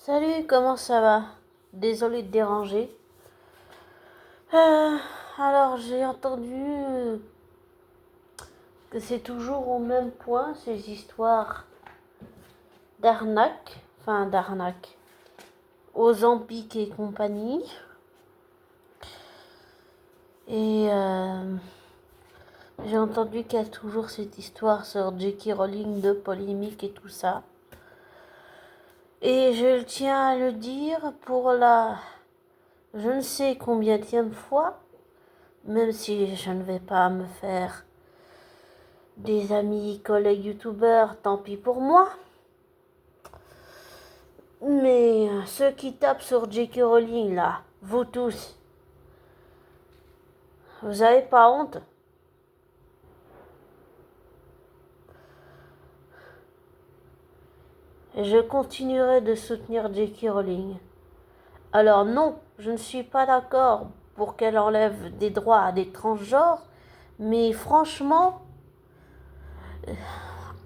Salut, comment ça va? Désolée de déranger. Euh, alors, j'ai entendu que c'est toujours au même point, ces histoires d'arnaque, aux Zampiques et compagnie. Et j'ai entendu qu'il y a toujours cette histoire sur J.K. Rowling de polémique et tout ça. Et je tiens à le dire pour la je ne sais combienième fois, même si je ne vais pas me faire des amis, collègues youtubeurs, tant pis pour moi. Mais ceux qui tapent sur J.K. Rowling là, vous tous, vous avez pas honte? Et je continuerai de soutenir J.K. Rowling. Alors non, je ne suis pas d'accord pour qu'elle enlève des droits à des transgenres, mais franchement,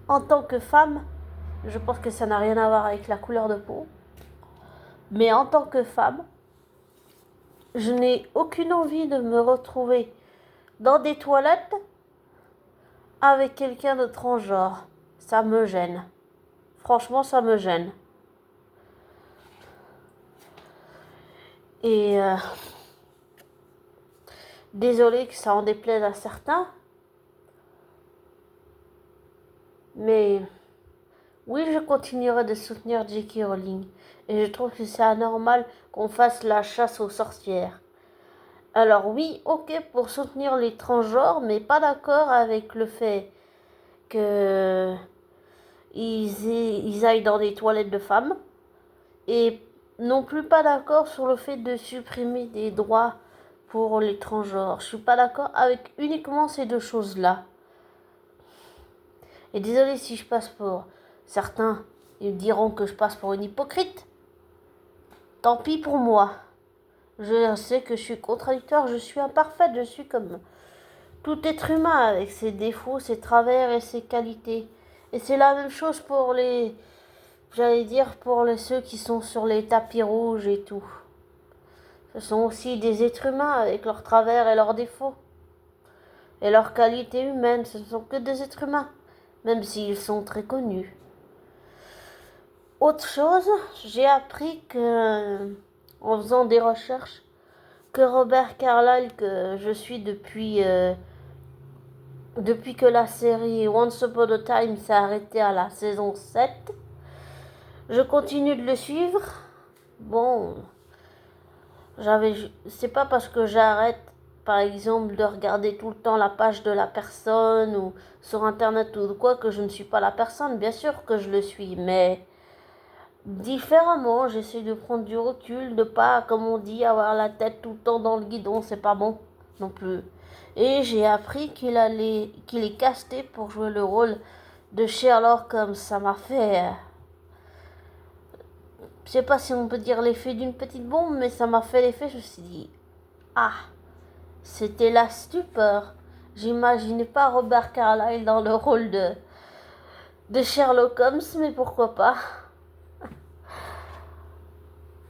en tant que femme, je pense que ça n'a rien à voir avec la couleur de peau, mais en tant que femme, je n'ai aucune envie de me retrouver dans des toilettes avec quelqu'un de transgenre. Ça me gêne. Franchement, ça me gêne. Et désolé que ça en déplaise à certains, mais oui, je continuerai de soutenir J.K. Rowling. Et je trouve que c'est anormal qu'on fasse la chasse aux sorcières. Alors oui, ok pour soutenir les transgenres, mais pas d'accord avec le fait que ils aillent dans des toilettes de femmes. Et non plus pas d'accord sur le fait de supprimer des droits pour les transgenres. Je suis pas d'accord avec uniquement ces deux choses-là. Et désolé si je passe pour certains, ils diront que je passe pour une hypocrite. Tant pis pour moi. Je sais que je suis contradictoire, je suis imparfaite, je suis comme tout être humain avec ses défauts, ses travers et ses qualités. Et c'est la même chose pour j'allais dire pour ceux qui sont sur les tapis rouges et tout. Ce sont aussi des êtres humains avec leurs travers et leurs défauts. Et leurs qualités humaines, ce ne sont que des êtres humains, même s'ils sont très connus. Autre chose, j'ai appris que, en faisant des recherches, que Robert Carlyle, que je suis depuis que la série Once Upon a Time s'est arrêtée à la saison 7, je continue de le suivre. Bon, c'est pas parce que j'arrête, par exemple, de regarder tout le temps la page de la personne ou sur internet ou quoi que je ne suis pas la personne. Bien sûr que je le suis, mais différemment. J'essaie de prendre du recul, de pas, comme on dit, avoir la tête tout le temps dans le guidon. C'est pas bon non plus. Et j'ai appris qu'il est casté pour jouer le rôle de Sherlock Holmes. Ça m'a fait, je sais pas si on peut dire l'effet d'une petite bombe, mais ça m'a fait l'effet. Je me suis dit, ah. C'était la stupeur. J'imaginais pas Robert Carlyle dans le rôle de Sherlock Holmes, mais pourquoi pas.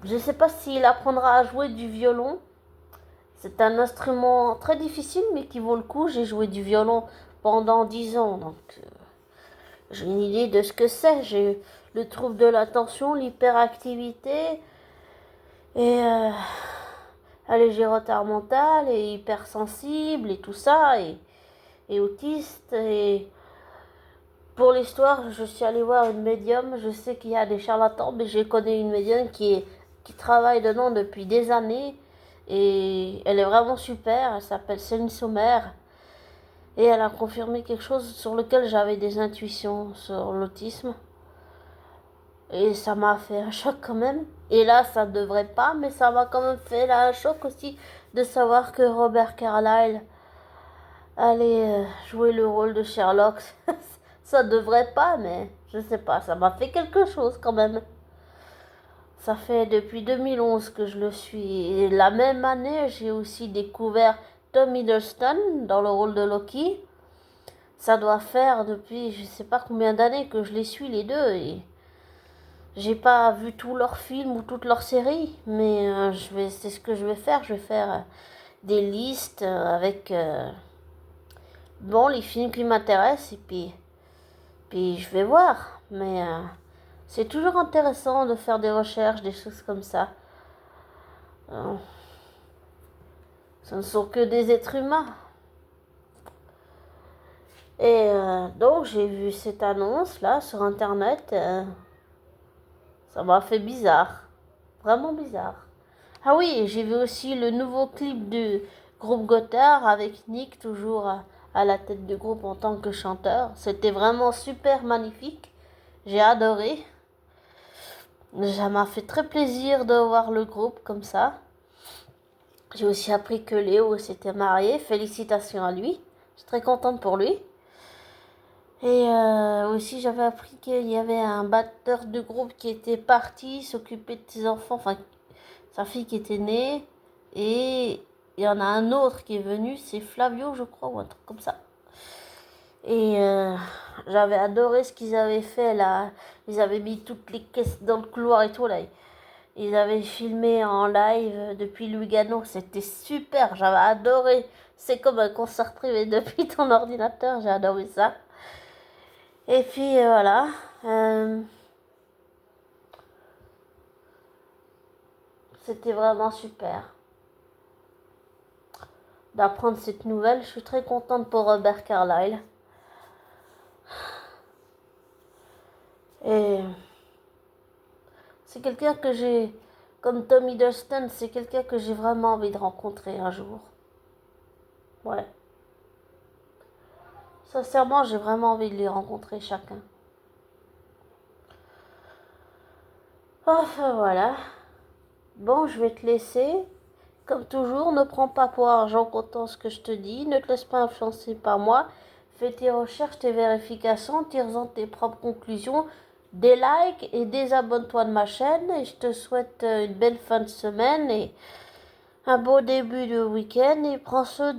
Je sais pas s'il apprendra à jouer du violon. C'est un instrument très difficile, mais qui vaut le coup. J'ai joué du violon pendant 10 ans, donc j'ai une idée de ce que c'est. J'ai le trouble de l'attention, l'hyperactivité et un léger retard mental et hypersensible et tout ça et autiste et pour l'histoire, je suis allée voir une médium. Je sais qu'il y a des charlatans, mais j'ai connu une médium qui travaille dedans depuis des années. Et elle est vraiment super. Elle s'appelle Céline Sommer. Et elle a confirmé quelque chose sur lequel j'avais des intuitions sur l'autisme. Et ça m'a fait un choc quand même. Et là, ça ne devrait pas, mais ça m'a quand même fait là, un choc aussi de savoir que Robert Carlyle allait jouer le rôle de Sherlock. Ça devrait pas, mais je sais pas, ça m'a fait quelque chose quand même. Ça fait depuis 2011 que je le suis. Et la même année, j'ai aussi découvert Tom Hiddleston dans le rôle de Loki. Ça doit faire depuis je sais pas combien d'années que je les suis les deux. Et J'ai pas vu tous leurs films ou toutes leurs séries, mais c'est ce que je vais faire. Je vais faire des listes avec bon les films qui m'intéressent et puis je vais voir. Mais c'est toujours intéressant de faire des recherches, des choses comme ça. Euh, Ce ne sont que des êtres humains. Et donc j'ai vu cette annonce là sur internet. Ça m'a fait bizarre. Vraiment bizarre. Ah oui, j'ai vu aussi le nouveau clip du groupe Gotthard avec Nick toujours à la tête du groupe en tant que chanteur. C'était vraiment super magnifique. J'ai adoré. Ça m'a fait très plaisir de voir le groupe comme ça. J'ai aussi appris que Léo s'était marié. Félicitations à lui. Je suis très contente pour lui. Et aussi, j'avais appris qu'il y avait un batteur de groupe qui était parti s'occuper de ses enfants, enfin, sa fille qui était née. Et il y en a un autre qui est venu, c'est Flavio, je crois, ou un truc comme ça. Et j'avais adoré ce qu'ils avaient fait là. Ils avaient mis toutes les caisses dans le couloir et tout là. Ils avaient filmé en live depuis Lugano. C'était super, j'avais adoré. C'est comme un concert privé depuis ton ordinateur, j'ai adoré ça. Et puis voilà. C'était vraiment super d'apprendre cette nouvelle. Je suis très contente pour Robert Carlyle. Et c'est quelqu'un que j'ai, comme Tom Hiddleston, c'est quelqu'un que j'ai vraiment envie de rencontrer un jour. Ouais. Sincèrement, j'ai vraiment envie de les rencontrer chacun. Enfin voilà. Bon, je vais te laisser. Comme toujours, ne prends pas pour argent comptant ce que je te dis. Ne te laisse pas influencer par moi. Fais tes recherches, tes vérifications, tire-en tes propres conclusions. Des likes et désabonne-toi de ma chaîne. Et je te souhaite une belle fin de semaine et un beau début de week-end. Et prends soin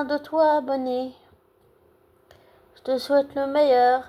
de toi, abonné. Je te souhaite le meilleur.